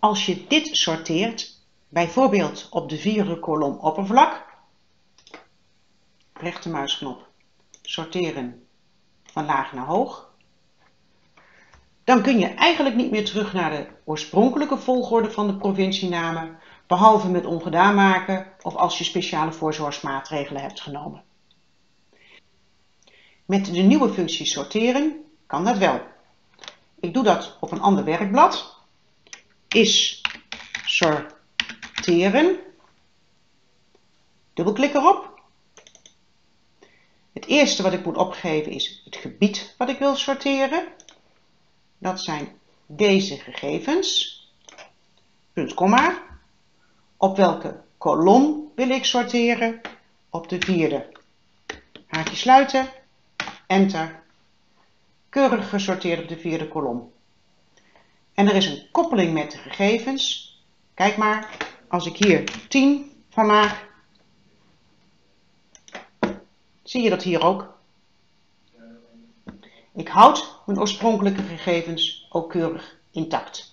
als je dit sorteert, bijvoorbeeld op de vierde kolom oppervlak, rechtermuisknop, sorteren van laag naar hoog, dan kun je eigenlijk niet meer terug naar de oorspronkelijke volgorde van de provincienamen, behalve met ongedaan maken of als je speciale voorzorgsmaatregelen hebt genomen. Met de nieuwe functie sorteren kan dat wel. Ik doe dat op een ander werkblad. Is sorteren. Dubbelklik erop. Het eerste wat ik moet opgeven is het gebied wat ik wil sorteren. Dat zijn deze gegevens. Punt, komma. Op welke kolom wil ik sorteren? Op de vierde. Haakje sluiten. Enter. Keurig gesorteerd op de vierde kolom. En er is een koppeling met de gegevens. Kijk maar, als ik hier 10 van maak, zie je dat hier ook. Ik houd mijn oorspronkelijke gegevens ook keurig intact.